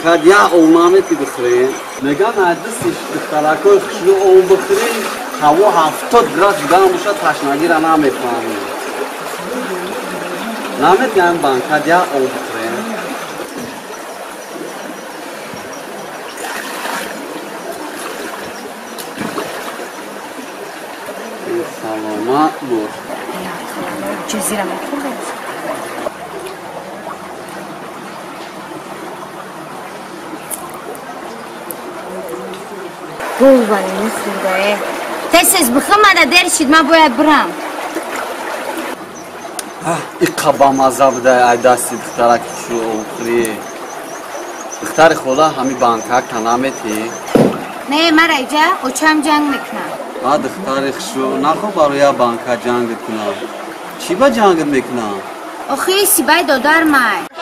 banka ya olmamet bixrin nega madisish dixtarakoy khishlu ol bixrin havo 70 grad gamuşa tashnagir ana mefahmi namet yan banka ya ol bixrin salomat bo'l jazirama قربانی خدای تسز بخمه درشید ما باید برم این قبا مذهب ده ای دستی دخترک شو اوخری دختر خولا همی بانکک تنامتی نه مرا ایجا اوچم جنگ میکنم دختر شو نخو برای بانکا جنگ کنم چی با جنگ میکنم آخه سیبای دادار مای